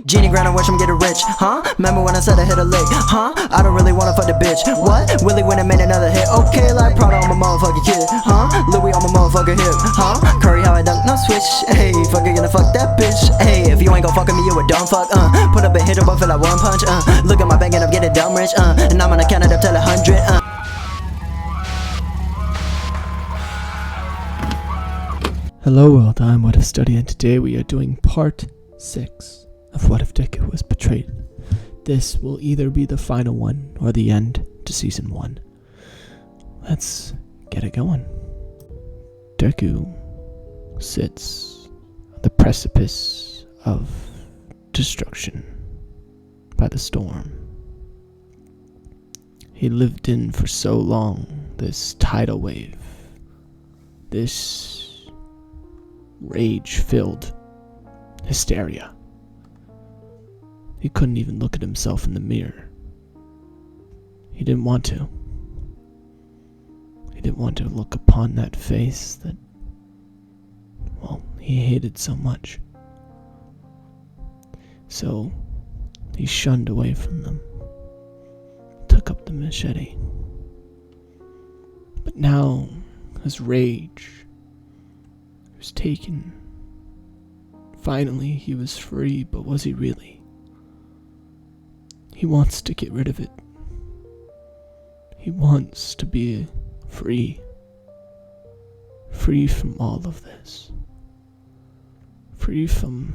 Genie grind and watch him get rich, huh? Remember when I said I hit a lick, huh? I don't really wanna fuck the bitch, what? Willie went and made another hit, okay, like Prada on my motherfucking kid, huh? Louis on my motherfucking hip, huh? Curry how I dunk, no switch, hey, fucking gonna fuck that bitch, hey, if you ain't gon' fuck with me, you a dumb fuck, put up a hit but feel like one punch, look at my bank and I'm getting dumb rich, and I'm gonna count it up till 100, Hello world, I'm What If Study, and today we are doing part 6 of What If Deku was betrayed. This will either be the final one or the end to season 1. Let's get it going. Deku sits on the precipice of destruction by the storm. He lived in for so long this tidal wave, this rage-filled hysteria. He couldn't even look at himself in the mirror. He didn't want to. He didn't want to look upon that face that, well, he hated so much. So, he shunned away from them, took up the machete. But now, his rage was taken. Finally, he was free, but was he really? He wants to get rid of it. He wants to be free. Free from all of this. Free from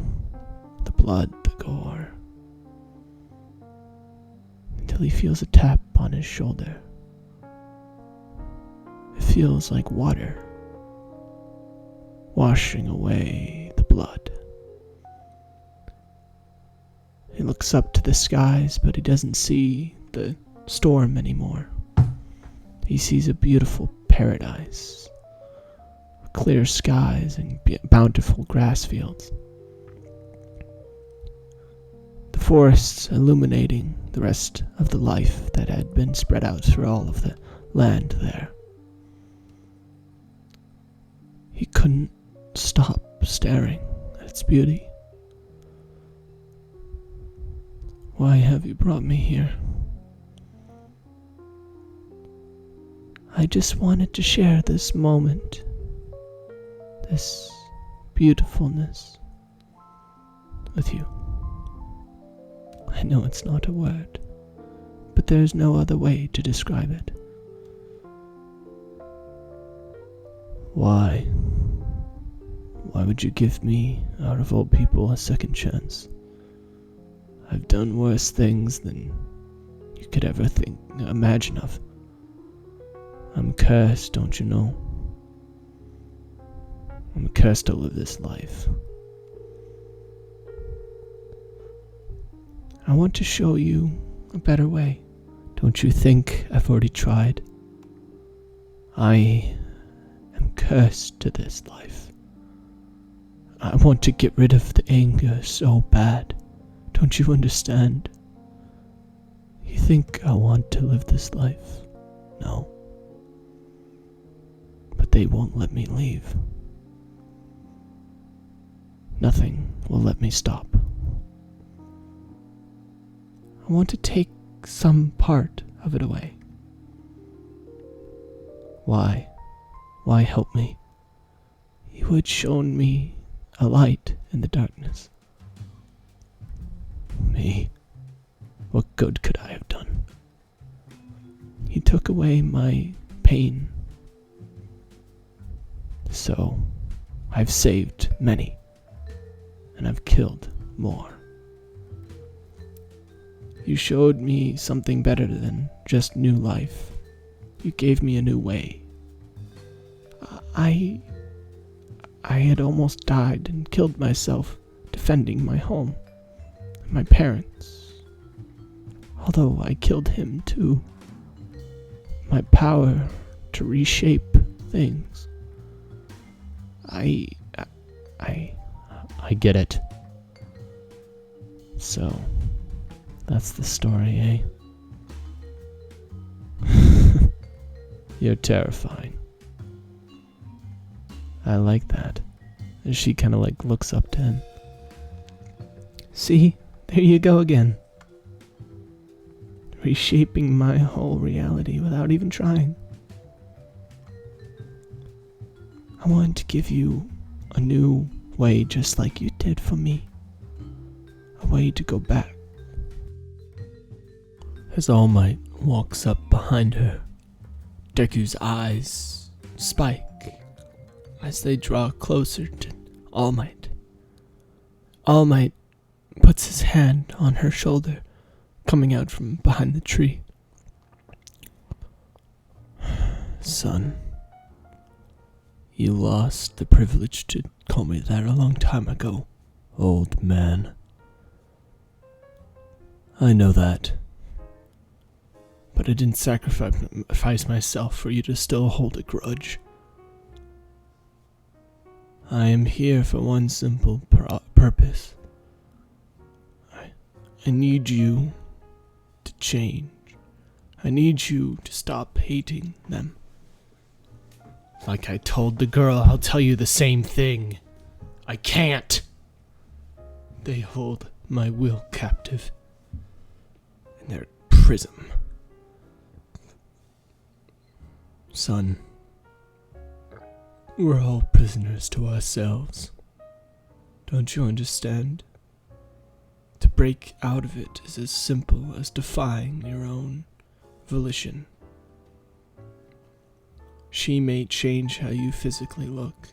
the blood, the gore. Until he feels a tap on his shoulder. It feels like water washing away the blood. He looks up to the skies, but he doesn't see the storm anymore. He sees a beautiful paradise, clear skies and bountiful grass fields. The forests illuminating the rest of the life that had been spread out through all of the land there. He couldn't stop staring at its beauty. Why have you brought me here? I just wanted to share this moment, this beautifulness with you. I know it's not a word, but there's no other way to describe it. Why? Why would you give me, out of all people, a second chance? I've done worse things than you could ever imagine of. I'm cursed, don't you know? I'm cursed to live this life. I want to show you a better way. Don't you think I've already tried? I am cursed to this life. I want to get rid of the anger so bad. Don't you understand? You think I want to live this life? No. But they won't let me leave. Nothing will let me stop. I want to take some part of it away. Why? Why help me? You had shown me a light in the darkness. Me? What good could I have done? He took away my pain. So, I've saved many, and I've killed more. You showed me something better than just new life. You gave me a new way. I had almost died and killed myself defending my home and my parents. Although I killed him too. My power to reshape things. I get it. So, that's the story, eh? You're terrifying. I like that. And she kind of looks up to him. See, Here you go again. Reshaping my whole reality without even trying. I wanted to give you a new way just like you did for me. A way to go back. As All Might walks up behind her, Deku's eyes spike as they draw closer to All Might. All Might puts his hand on her shoulder, coming out from behind the tree. Son, you lost the privilege to call me that a long time ago, old man. I know that. But I didn't sacrifice myself for you to still hold a grudge. I am here for one simple purpose. I need you to change. I need you to stop hating them. Like I told the girl, I'll tell you the same thing. I can't. They hold my will captive in their prison. Son, we're all prisoners to ourselves. Don't you understand? To break out of it is as simple as defying your own volition. She may change how you physically look.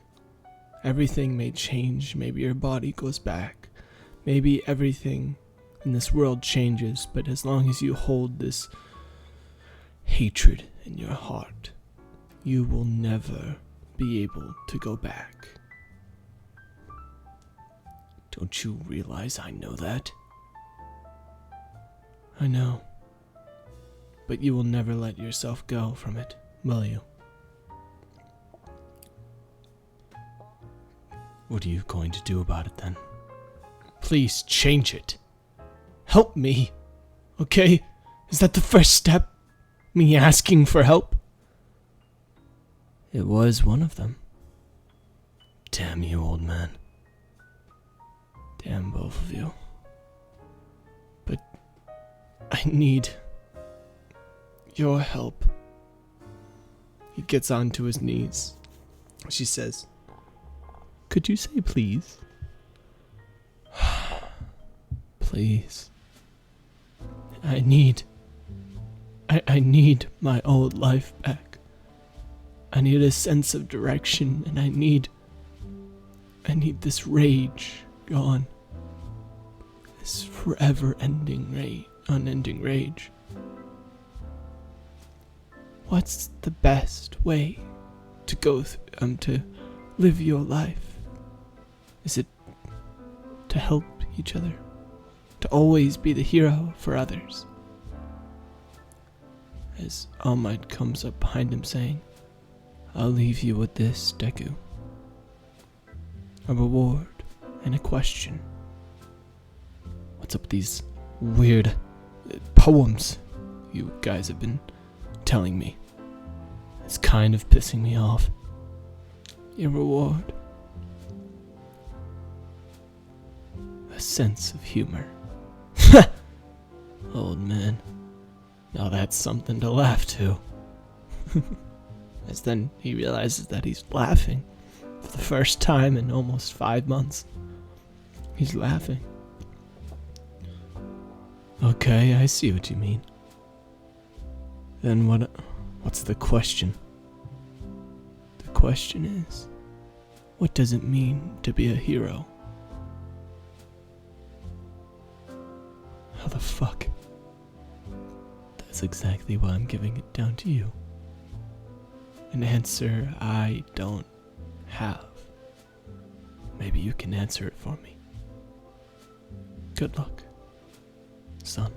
Everything may change. Maybe your body goes back. Maybe everything in this world changes, but as long as you hold this hatred in your heart, you will never be able to go back. Don't you realize I know that? I know. But you will never let yourself go from it, will you? What are you going to do about it then? Please change it. Help me, okay? Is that the first step? Me asking for help? It was one of them. Damn you, old man. Damn both of you. But I need your help. He gets onto his knees. She says, could you say please? Please. I need my old life back. I need a sense of direction, and I need this rage gone. This forever unending rage. What's the best way to go to live your life? Is it to help each other? To always be the hero for others? As All Might comes up behind him saying, I'll leave you with this, Deku. A reward and a question. What's up with these weird poems you guys have been telling me? It's kind of pissing me off. Your reward. A sense of humor. Old man. Now that's something to laugh to. As then he realizes that he's laughing for the first time in almost 5 months. He's laughing. Okay, I see what you mean. Then what's the question? The question is, what does it mean to be a hero? How the fuck? That's exactly why I'm giving it down to you. An answer I don't have. Maybe you can answer it for me. Good luck, son.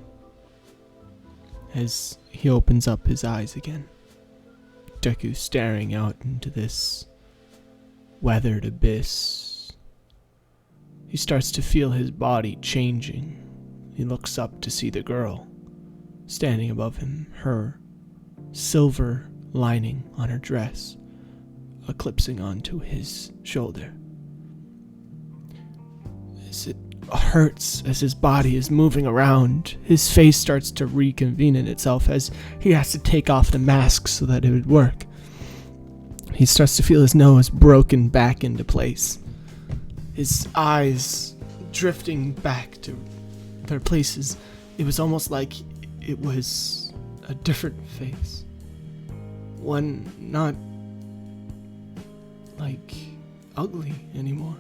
As he opens up his eyes again, Deku staring out into this weathered abyss. He starts to feel his body changing. He looks up to see the girl standing above him, her silver lining on her dress eclipsing onto his shoulder. Is it hurts as his body is moving around. His face starts to reconvene in itself as he has to take off the mask so that it would work. He starts to feel his nose broken back into place. His eyes drifting back to their places. It was almost like it was a different face. One not like ugly anymore.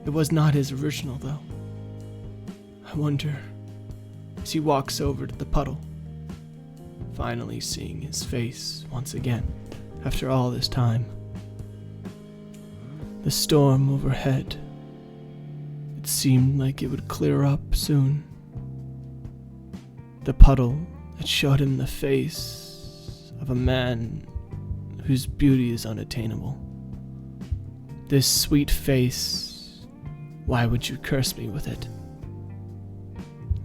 It was not his original though. I wonder, as he walks over to the puddle, finally seeing his face once again after all this time. The storm overhead, it seemed like it would clear up soon. The puddle, it showed him the face of a man whose beauty is unattainable. This sweet face, why would you curse me with it?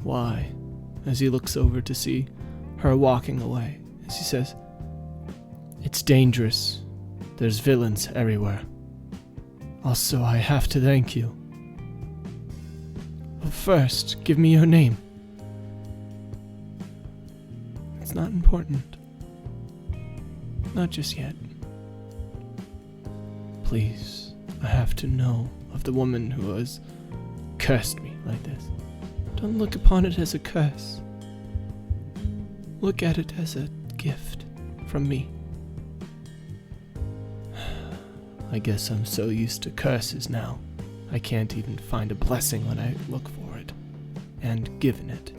Why? As he looks over to see her walking away, as he says, "It's dangerous. There's villains everywhere. Also, I have to thank you. But first, give me your name." "It's not important. Not just yet. Please, I have to know of the woman who has cursed me like this. Don't look upon it as a curse. Look at it as a gift from me. I guess I'm so used to curses now, I can't even find a blessing when I look for it, and given it."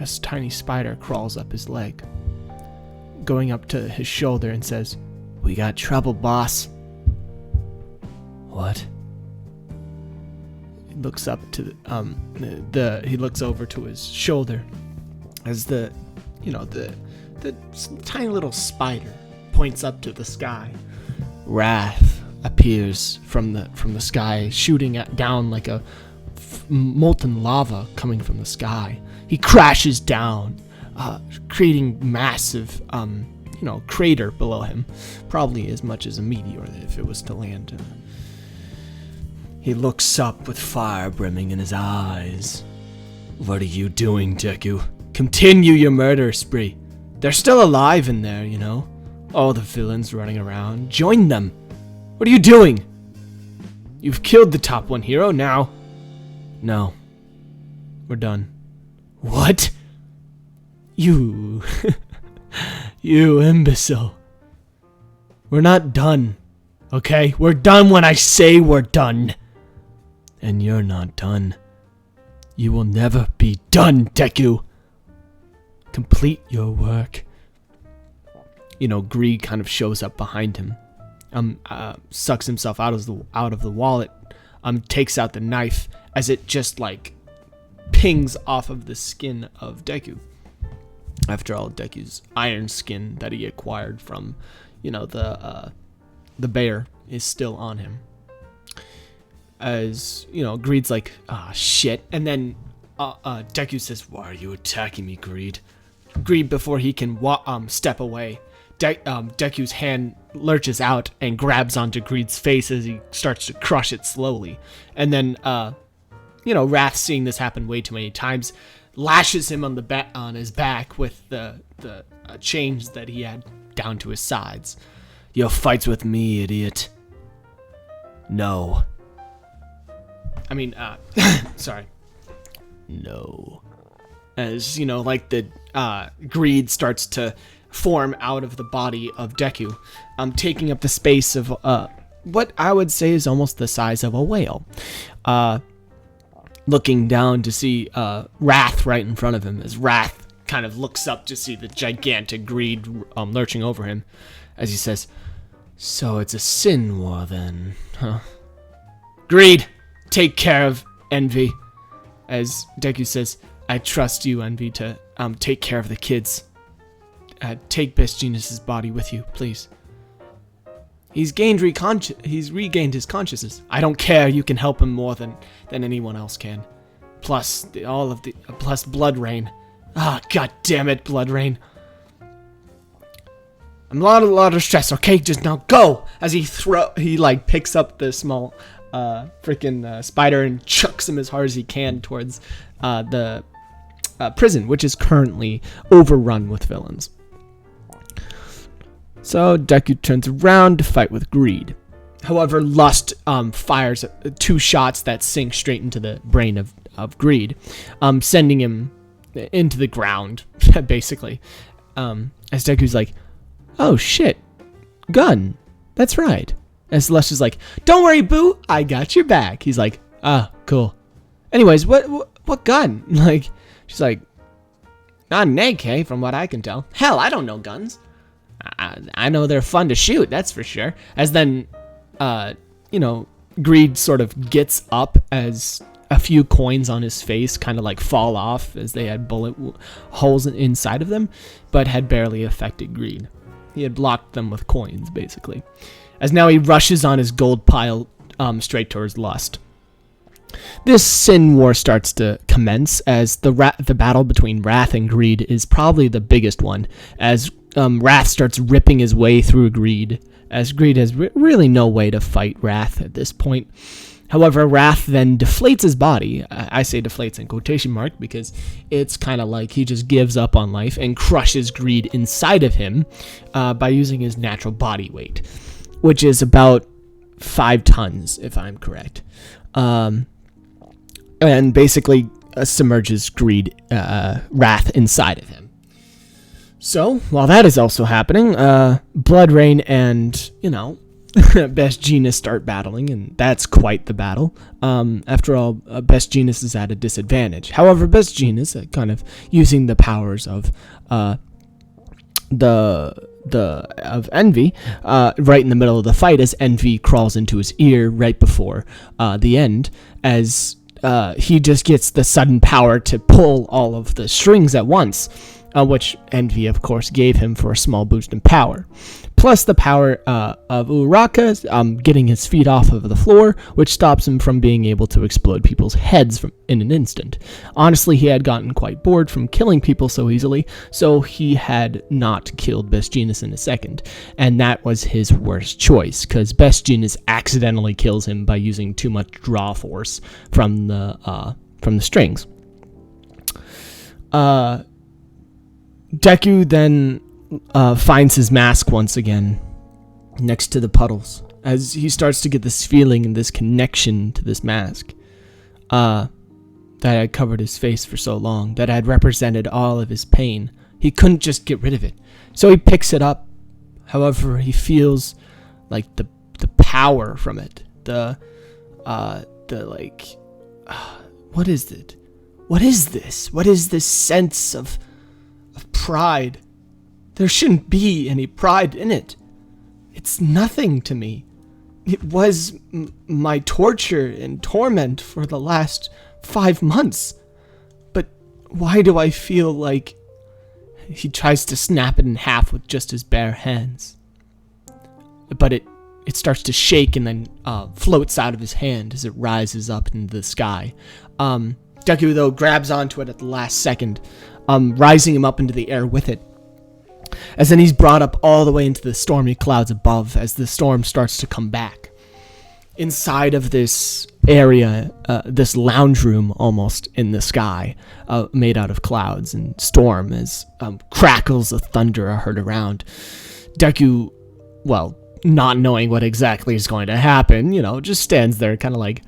A tiny spider crawls up his leg, going up to his shoulder and says, "We got trouble, boss." "What?" He looks up to he looks over to his shoulder as the tiny little spider points up to the sky. Wrath appears from the sky, shooting down like a molten lava coming from the sky. He crashes down, creating massive crater below him, probably as much as a meteor if it was to land. He looks up with fire brimming in his eyes. "What are you doing, Deku? Continue your murder spree. They're still alive in there, you know. All the villains running around. Join them. What are you doing? You've killed the top one hero now." "No. We're done." "What? You... you imbecile. We're not done, okay? We're done when I say we're done. And you're not done. You will never be done, Deku. Complete your work." Greed kind of shows up behind him. Sucks himself out of the wallet. Takes out the knife as it just pings off of the skin of Deku. After all, Deku's iron skin that he acquired from, the bear is still on him. As, Greed's like, "Ah, shit." And then Deku says, "Why are you attacking me, Greed?" Greed, before he can step away, Deku's hand lurches out and grabs onto Greed's face as he starts to crush it slowly. And then, Wrath, seeing this happen way too many times, lashes him on his back with the chains that he had down to his sides. "Your fight's with me, idiot." "No." Sorry. "No." As, the greed starts to form out of the body of Deku, taking up the space of what I would say is almost the size of a whale. Looking down to see Wrath right in front of him, as Wrath kind of looks up to see the gigantic greed lurching over him, as he says, "So it's a sin war then, huh? Greed, take care of Envy." As Deku says, "I trust you, Envy, to take care of the kids. Take Best Genius's body with you, please. He's regained his consciousness. I don't care. You can help him more than anyone else can. Plus plus Blood Rain. Ah, god damn it, Blood Rain. I'm a lot of stress. Okay, just now go." As he picks up the small freaking spider and chucks him as hard as he can towards the prison, which is currently overrun with villains. So Deku turns around to fight with Greed. However, Lust fires 2 shots that sink straight into the brain of Greed, sending him into the ground, basically. As Deku's like, oh shit, gun, that's right. As Lust is like, don't worry, boo, I got your back. He's like, ah, cool. Anyways, what gun? Like, she's like, not an AK, from what I can tell. Hell, I don't know guns. I know they're fun to shoot, that's for sure. As then, Greed sort of gets up as a few coins on his face kind of like fall off as they had bullet holes inside of them, but had barely affected Greed. He had blocked them with coins, basically. As now he rushes on his gold pile straight towards Lust. This sin war starts to commence as the battle between Wrath and Greed is probably the biggest one, as Wrath starts ripping his way through Greed, as Greed has really no way to fight Wrath at this point. However, Wrath then deflates his body. I say deflates in quotation mark because it's kind of like he just gives up on life and crushes Greed inside of him by using his natural body weight, which is about 5 tons, if I'm correct. And basically submerges Wrath inside of him. So, while that is also happening, Blood Rain and, Best Genius start battling, and that's quite the battle. After all, Best Genius is at a disadvantage. However, Best Genius, kind of using the powers of Envy, right in the middle of the fight, as Envy crawls into his ear right before the end, as he just gets the sudden power to pull all of the strings at once, which Envy, of course, gave him for a small boost in power. Plus the power of Uraraka getting his feet off of the floor, which stops him from being able to explode people's heads in an instant. Honestly, he had gotten quite bored from killing people so easily, so he had not killed Best Genius in a second. And that was his worst choice, because Best Genius accidentally kills him by using too much draw force from the strings. Deku then finds his mask once again next to the puddles, as he starts to get this feeling and this connection to this mask that had covered his face for so long, that had represented all of his pain. He couldn't just get rid of it, so he picks it up. However, he feels like the power from it, what is it? What is this? What is this sense of pride? There shouldn't be any pride in it. It's nothing to me. It was my torture and torment for the last 5 months. But why do I feel like... He tries to snap it in half with just his bare hands. But it starts to shake and then floats out of his hand as it rises up into the sky. Deku, though, grabs onto it at the last second, rising him up into the air with it. As then he's brought up all the way into the stormy clouds above as the storm starts to come back. Inside of this area, this lounge room almost in the sky, made out of clouds and storm, as crackles of thunder are heard around. Deku, well, not knowing what exactly is going to happen, just stands there kind of like,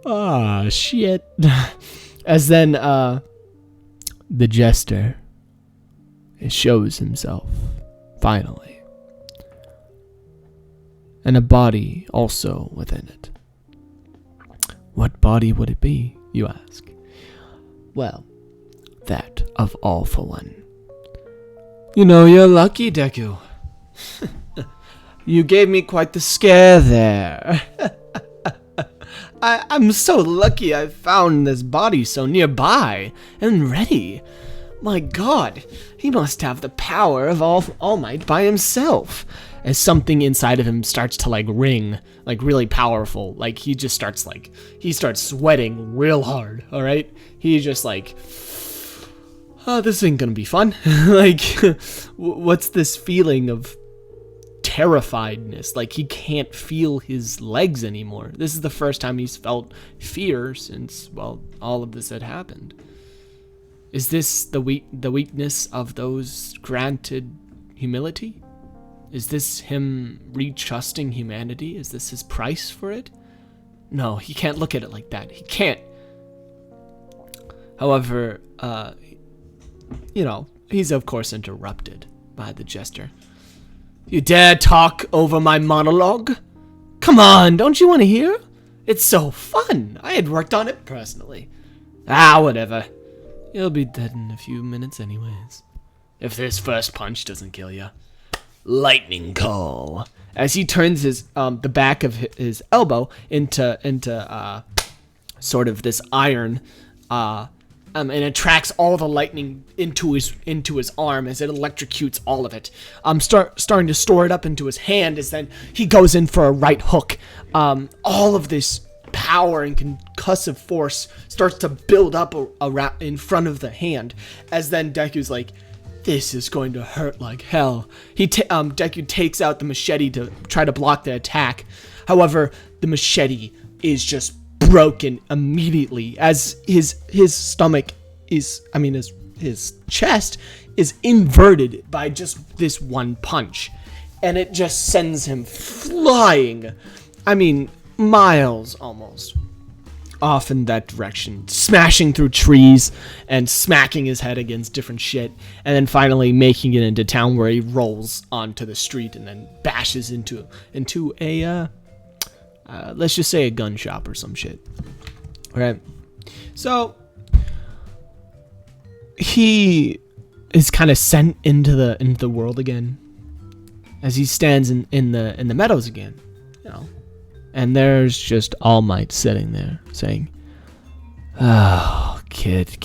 ah, shit. As then the jester shows himself, finally. And a body also within it. What body would it be, you ask? Well, that of All For One. You're lucky, Deku. You gave me quite the scare there. I'm so lucky I found this body so nearby and ready. My God, he must have the power of All Might by himself. As something inside of him starts to ring, really powerful. He just starts he starts sweating real hard, alright? He's just oh, this ain't gonna be fun. What's this feeling of terrifiedness, like he can't feel his legs anymore. This is the first time he's felt fear since, well, all of this had happened. Is this the weakness of those granted humility? Is this him re-trusting humanity? Is this his price for it? No, he can't look at it like that. He can't. However, he's of course interrupted by the jester. You dare talk over my monologue? Come on, don't you want to hear? It's so fun. I had worked on it personally. Whatever. You'll be dead in a few minutes anyways. If this first punch doesn't kill you. Lightning call. As he turns his the back of his elbow into sort of this iron, and attracts all the lightning into his arm as it electrocutes all of it. Starting to store it up into his hand as then he goes in for a right hook. All of this power and concussive force starts to build up around in front of the hand, as then Deku's like, this is going to hurt like hell. Deku takes out the machete to try to block the attack. However, the machete is just broken immediately as his stomach is, his chest is inverted by just this one punch. And it just sends him flying, miles almost off in that direction, smashing through trees and smacking his head against different shit, and then finally making it into town where he rolls onto the street and then bashes into a let's just say a gun shop or some shit. Alright, so he is kind of sent into the world again as he stands in the meadows again, and there's just All Might sitting there saying, "Oh, kid.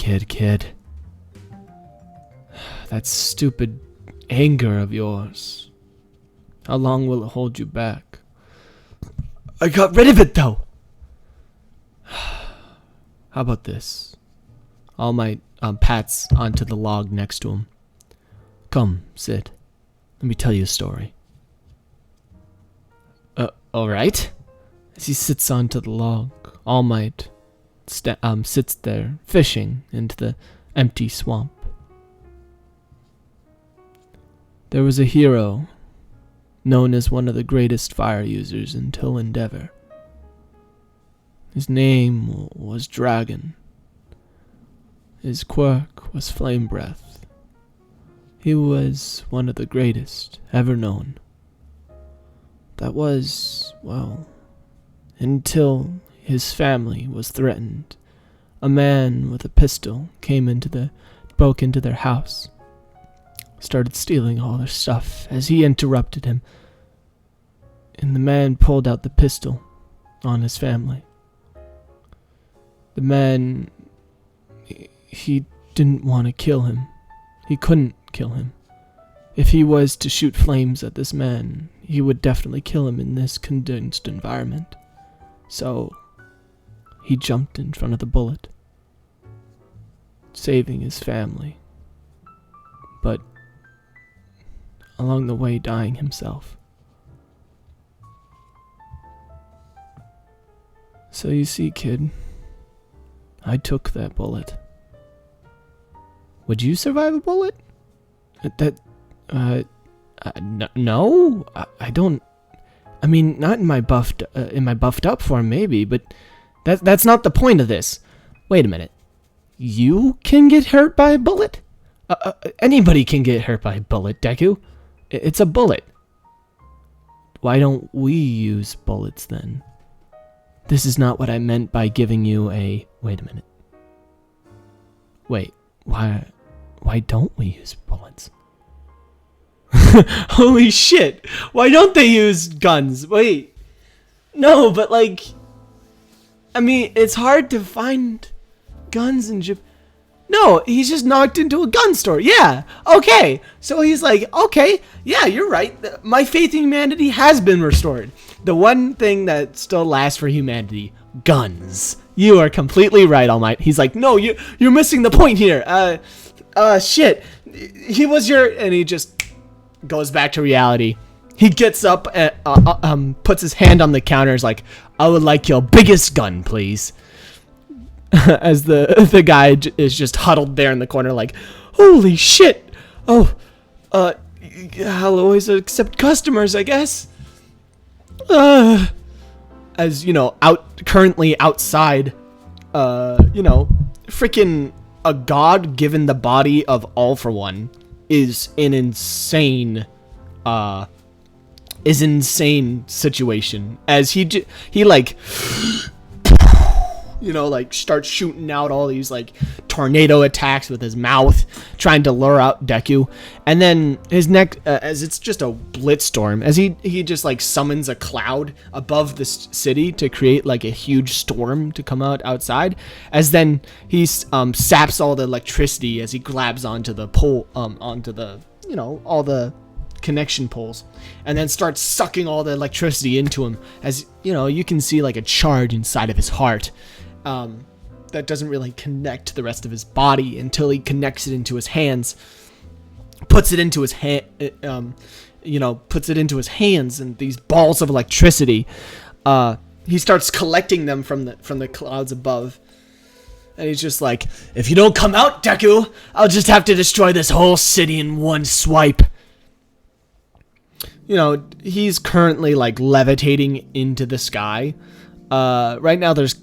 That stupid anger of yours. How long will it hold you back?" "I got rid of it, though." "How about this?" All Might pats onto the log next to him. "Come, sit. Let me tell you a story." All right. As he sits onto the log, All Might sits there, fishing into the empty swamp. There was a hero known as one of the greatest fire users until Endeavor. His name was Dragon. His quirk was Flame Breath. He was one of the greatest ever known. That was, well, until his family was threatened. A man with a pistol broke into their house, started stealing all their stuff as he interrupted him, and the man pulled out the pistol on his family. The man, he didn't want to kill him. He couldn't kill him. If he was to shoot flames at this man, he would definitely kill him in this condensed environment. So, he jumped in front of the bullet, saving his family, but along the way dying himself. So you see, kid, I took that bullet. Would you survive a bullet? No, I don't. Not in my buffed up form, maybe, but that's not the point of this. Wait a minute. You can get hurt by a bullet? Anybody can get hurt by a bullet, Deku. It's a bullet. Why don't we use bullets then? This is not what I meant by giving you a... Wait a minute. Wait, why don't we use bullets? Holy shit! Why don't they use guns? Wait. No, but it's hard to find guns in Japan. No, he's just knocked into a gun store. Yeah, okay. So he's like, okay, yeah, you're right. My faith in humanity has been restored. The one thing that still lasts for humanity, guns. You are completely right, All Might. He's like, no, you're missing the point here. Shit. He was your... And he just goes back to reality he gets up and puts his hand on the counter. Is like, I would like your biggest gun, please. As the guy is just huddled there in the corner, like, holy shit. Oh, I'll always accept customers, I guess. As you know, currently outside, freaking a god given the body of All For One is an insane situation. As he like, like starts shooting out all these like tornado attacks with his mouth, trying to lure out Deku. And then his neck, as it's just a blitzstorm, as he just like summons a cloud above this city to create like a huge storm to come outside. As then he saps all the electricity as he grabs onto the pole, onto the, all the connection poles, and then starts sucking all the electricity into him. As you can see like a charge inside of his heart. That doesn't really connect to the rest of his body until he connects it into his hands, puts it into his hands, and these balls of electricity. He starts collecting them from the clouds above, and he's just like, if you don't come out, Deku, I'll just have to destroy this whole city in one swipe. He's currently like levitating into the sky. Right now there's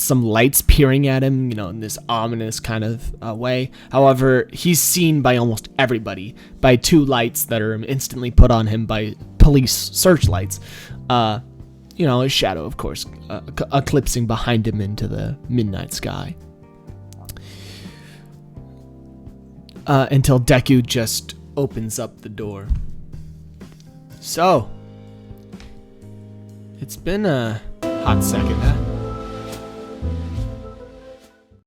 some lights peering at him, in this ominous kind of way. However, he's seen by almost everybody by two lights that are instantly put on him by police searchlights. His shadow, of course, eclipsing behind him into the midnight sky. Until Deku just opens up the door. So, it's been a hot second, huh?